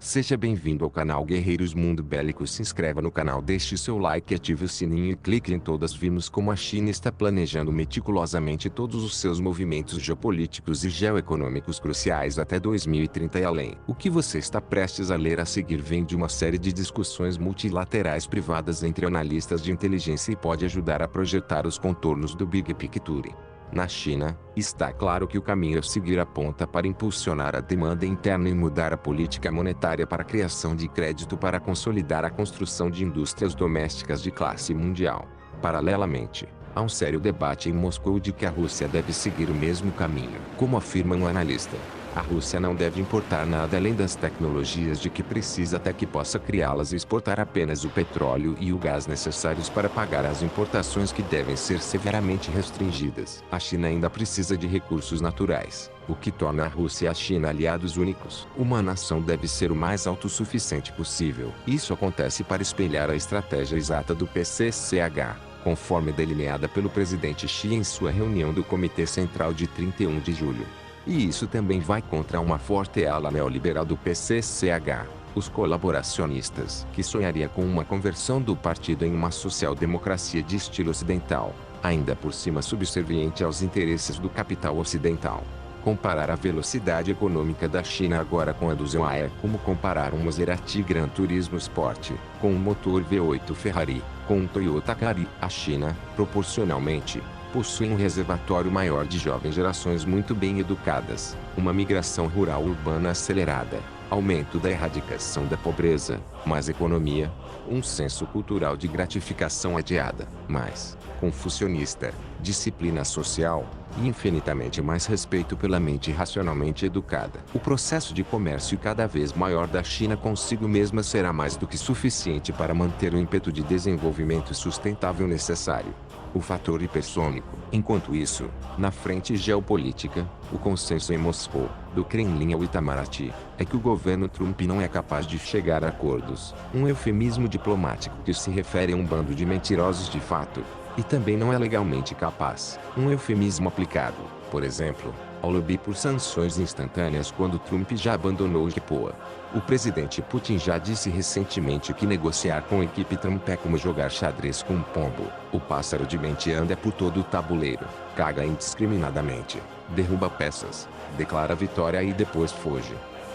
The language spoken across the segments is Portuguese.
Seja bem-vindo ao canal Guerreiros Mundo Bélico. Se inscreva no canal, deixe seu like, ative o sininho e clique em todas. Vimos como a China está planejando meticulosamente todos os seus movimentos geopolíticos e geoeconômicos cruciais até 2030 e além. O que você está prestes a ler a seguir vem de uma série de discussões multilaterais privadas entre analistas de inteligência e pode ajudar a projetar os contornos do Big Picture. Na China, está claro que o caminho a seguir aponta para impulsionar a demanda interna e mudar a política monetária para a criação de crédito para consolidar a construção de indústrias domésticas de classe mundial. Paralelamente, há um sério debate em Moscou de que a Rússia deve seguir o mesmo caminho. Como afirma um analista, a Rússia não deve importar nada além das tecnologias de que precisa até que possa criá-las e exportar apenas o petróleo e o gás necessários para pagar as importações que devem ser severamente restringidas. A China ainda precisa de recursos naturais, o que torna a Rússia e a China aliados únicos. Uma nação deve ser o mais autossuficiente possível. Isso acontece para espelhar a estratégia exata do PCCH, conforme delineada pelo presidente Xi em sua reunião do Comitê Central de 31 de julho. E isso também vai contra uma forte ala neoliberal do PCCH, os colaboracionistas, que sonharia com uma conversão do partido em uma social-democracia de estilo ocidental, ainda por cima subserviente aos interesses do capital ocidental. Comparar a velocidade econômica da China agora com a do ZOA é como comparar um Maserati Gran Turismo Sport com um motor V8 Ferrari com um Toyota Camry. A China, proporcionalmente, possui um reservatório maior de jovens gerações muito bem educadas, uma migração rural urbana acelerada, aumento da erradicação da pobreza, mais economia, um senso cultural de gratificação adiada, mais confucionista, disciplina social, e infinitamente mais respeito pela mente racionalmente educada. O processo de comércio cada vez maior da China consigo mesma será mais do que suficiente para manter o ímpeto de desenvolvimento sustentável necessário. O fator hipersônico. Enquanto isso, na frente geopolítica, o consenso em Moscou, do Kremlin ao Itamaraty, é que o governo Trump não é capaz de chegar a acordos. Um eufemismo diplomático que se refere a um bando de mentirosos de fato. E também não é legalmente capaz. Um eufemismo aplicado, por exemplo, ao lobby por sanções instantâneas quando Trump já abandonou o GPOA. O presidente Putin já disse recentemente que negociar com a equipe Trump é como jogar xadrez com um pombo. O pássaro de mente anda por todo o tabuleiro, caga indiscriminadamente, derruba peças, declara vitória e depois foge.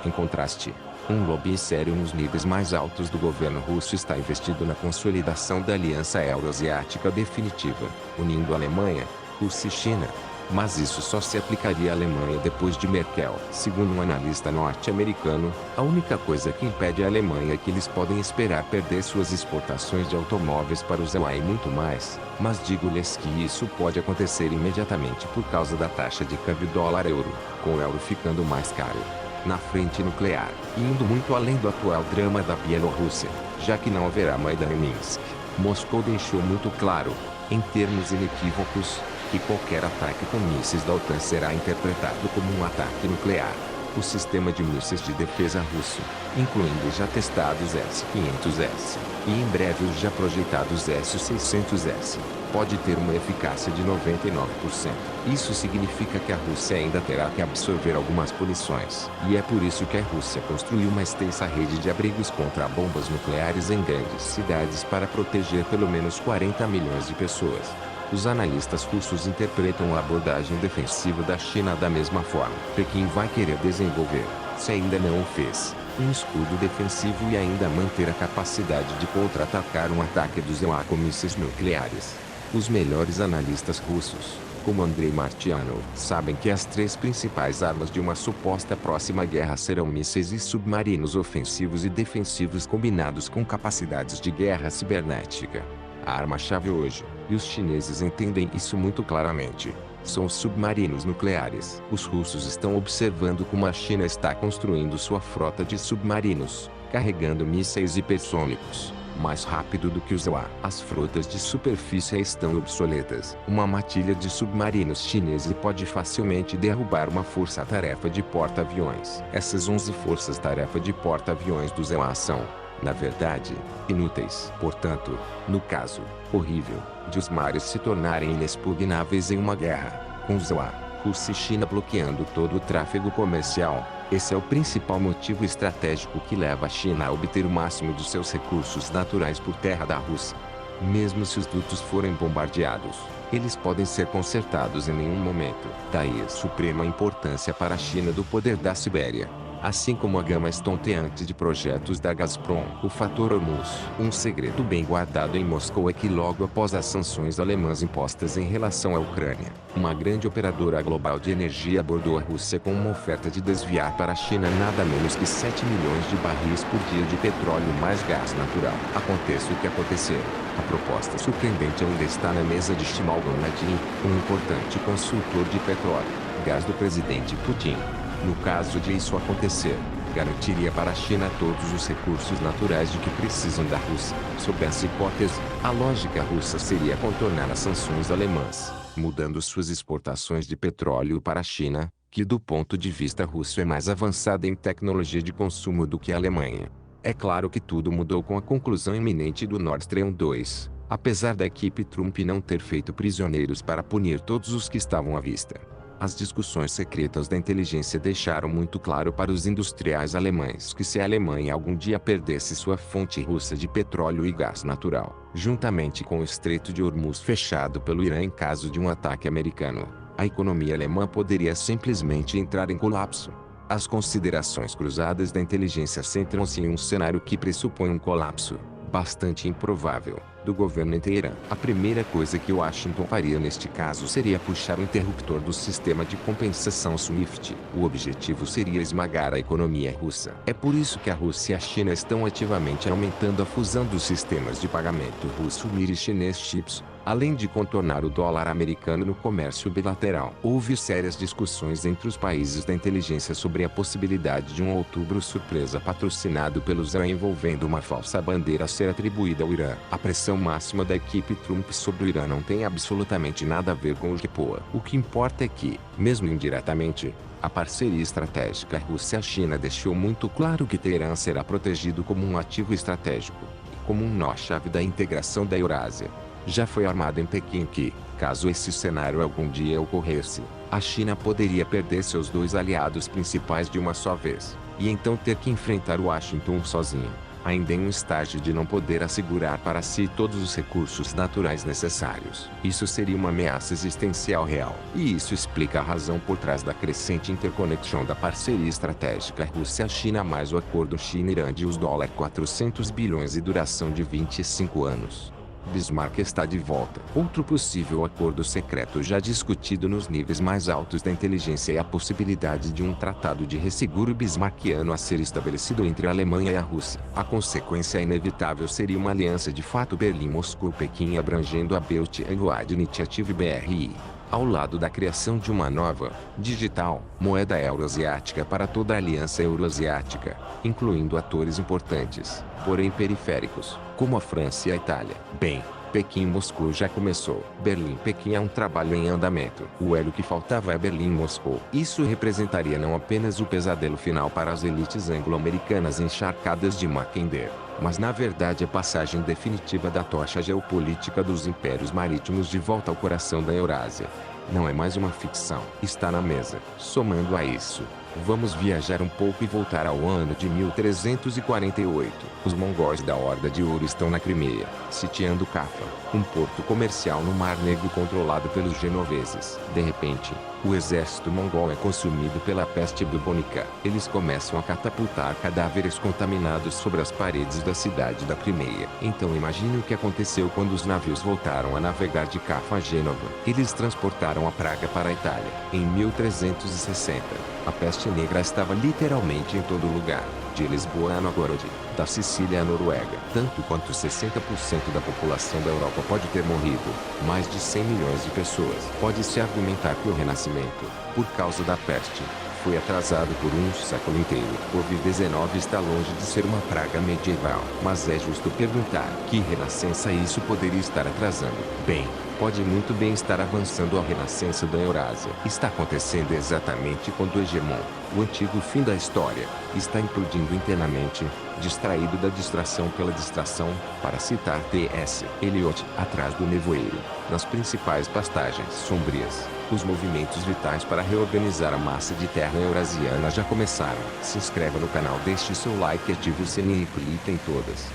Em contraste, um lobby sério nos níveis mais altos do governo russo está investido na consolidação da aliança euroasiática definitiva, unindo Alemanha, Rússia e China. Mas isso só se aplicaria à Alemanha depois de Merkel. Segundo um analista norte-americano, a única coisa que impede a Alemanha é que eles podem esperar perder suas exportações de automóveis para o ZOA e muito mais. Mas digo-lhes que isso pode acontecer imediatamente por causa da taxa de câmbio dólar-euro, com o euro ficando mais caro. Na frente nuclear, indo muito além do atual drama da Bielorrússia, já que não haverá Maidan em Minsk, Moscou deixou muito claro, em termos inequívocos, que qualquer ataque com mísseis da OTAN será interpretado como um ataque nuclear. O sistema de mísseis de defesa russo, incluindo os já testados S-500S, e em breve os já projetados S-600S, pode ter uma eficácia de 99%. Isso significa que a Rússia ainda terá que absorver algumas punições. E é por isso que a Rússia construiu uma extensa rede de abrigos contra bombas nucleares em grandes cidades para proteger pelo menos 40 milhões de pessoas. Os analistas russos interpretam a abordagem defensiva da China da mesma forma. Pequim vai querer desenvolver, se ainda não o fez, um escudo defensivo e ainda manter a capacidade de contra-atacar um ataque do ZOA com mísseis nucleares. Os melhores analistas russos, como Andrei Martiano, sabem que as três principais armas de uma suposta próxima guerra serão mísseis e submarinos ofensivos e defensivos combinados com capacidades de guerra cibernética. A arma-chave hoje, e os chineses entendem isso muito claramente, são os submarinos nucleares. Os russos estão observando como a China está construindo sua frota de submarinos, carregando mísseis hipersônicos, mais rápido do que os ZOA. As frotas de superfície estão obsoletas. Uma matilha de submarinos chineses pode facilmente derrubar uma força-tarefa de porta-aviões. Essas 11 forças-tarefa de porta-aviões do ZOA são, na verdade, inúteis. Portanto, no caso horrível de os mares se tornarem inexpugnáveis em uma guerra, com ZOA, Rússia e China bloqueando todo o tráfego comercial, Esse é o principal motivo estratégico que leva a China a obter o máximo dos seus recursos naturais por terra da Rússia. Mesmo se os dutos forem bombardeados, eles podem ser consertados em nenhum momento. Daí a suprema importância para a China do poder da Sibéria. Assim como a gama estonteante de projetos da Gazprom. O fator Hormuz. Um segredo bem guardado em Moscou é que logo após as sanções alemãs impostas em relação à Ucrânia, uma grande operadora global de energia abordou a Rússia com uma oferta de desviar para a China nada menos que 7 milhões de barris por dia de petróleo mais gás natural. Aconteça o que acontecer, a proposta surpreendente ainda está na mesa de Shimon Nadin, um importante consultor de petróleo, gás do presidente Putin. No caso de isso acontecer, garantiria para a China todos os recursos naturais de que precisam da Rússia. Sob essa hipótese, a lógica russa seria contornar as sanções alemãs, mudando suas exportações de petróleo para a China, que do ponto de vista russo é mais avançada em tecnologia de consumo do que a Alemanha. É claro que tudo mudou com a conclusão iminente do Nord Stream 2, apesar da equipe Trump não ter feito prisioneiros para punir todos os que estavam à vista. As discussões secretas da inteligência deixaram muito claro para os industriais alemães que se a Alemanha algum dia perdesse sua fonte russa de petróleo e gás natural, juntamente com o Estreito de Hormuz fechado pelo Irã em caso de um ataque americano, a economia alemã poderia simplesmente entrar em colapso. As considerações cruzadas da inteligência centram-se em um cenário que pressupõe um colapso, bastante improvável, do governo em Teherã. A primeira coisa que Washington faria neste caso seria puxar o interruptor do sistema de compensação SWIFT. O objetivo seria esmagar a economia russa. É por isso que a Rússia e a China estão ativamente aumentando a fusão dos sistemas de pagamento russo-mir e chinês chips, além de contornar o dólar americano no comércio bilateral. Houve sérias discussões entre os países da inteligência sobre a possibilidade de um outubro surpresa patrocinado pelos Irã envolvendo uma falsa bandeira a ser atribuída ao Irã. A pressão máxima da equipe Trump sobre o Irã não tem absolutamente nada a ver com o JPOA. O que importa é que, mesmo indiretamente, a parceria estratégica Rússia-China deixou muito claro que Teherã será protegido como um ativo estratégico, e como um nó-chave da integração da Eurásia. Já foi armado em Pequim que, caso esse cenário algum dia ocorresse, a China poderia perder seus dois aliados principais de uma só vez, e então ter que enfrentar Washington sozinha, ainda em um estágio de não poder assegurar para si todos os recursos naturais necessários. Isso seria uma ameaça existencial real. E isso explica a razão por trás da crescente interconexão da parceria estratégica Rússia-China mais o acordo China-Irã de US$ 400 bilhões e duração de 25 anos. Bismarck está de volta. Outro possível acordo secreto já discutido nos níveis mais altos da inteligência é a possibilidade de um tratado de resseguro bismarckiano a ser estabelecido entre a Alemanha e a Rússia. A consequência inevitável seria uma aliança de fato Berlim-Moscou-Pequim abrangendo a Belt and Road Initiative BRI, ao lado da criação de uma nova, digital, moeda euroasiática para toda a aliança euroasiática, incluindo atores importantes, porém periféricos, como a França e a Itália. Bem, Pequim-Moscou já começou. Berlim-Pequim é um trabalho em andamento. O elo que faltava é Berlim-Moscou. Isso representaria não apenas o pesadelo final para as elites anglo-americanas encharcadas de Mackinder, mas na verdade a passagem definitiva da tocha geopolítica dos impérios marítimos de volta ao coração da Eurásia. Não é mais uma ficção. Está na mesa. Somando a isso, vamos viajar um pouco e voltar ao ano de 1348. Os mongóis da Horda de Ouro estão na Crimeia, sitiando Cafa, um porto comercial no Mar Negro controlado pelos genoveses. De repente, o exército mongol é consumido pela peste bubônica. Eles começam a catapultar cadáveres contaminados sobre as paredes da cidade da Crimeia. Então imagine o que aconteceu quando os navios voltaram a navegar de Cafa a Gênova. Eles transportaram a praga para a Itália. Em 1360, a peste negra estava literalmente em todo lugar, de Lisboa a Novgorod, da Sicília à Noruega. Tanto quanto 60% da população da Europa pode ter morrido, mais de 100 milhões de pessoas. Pode-se argumentar que o Renascimento, por causa da peste, foi atrasado por um século inteiro. O Covid-19 está longe de ser uma praga medieval, mas é justo perguntar que renascença isso poderia estar atrasando. Bem, pode muito bem estar avançando a renascença da Eurásia. Está acontecendo exatamente quando o hegemon, o antigo fim da história, está implodindo internamente, distraído da distração pela distração, para citar T.S. Eliot, atrás do nevoeiro, nas principais pastagens sombrias. Os movimentos vitais para reorganizar a massa de terra eurasiana já começaram. Se inscreva no canal, deixe seu like, ative o sininho e clique em todas.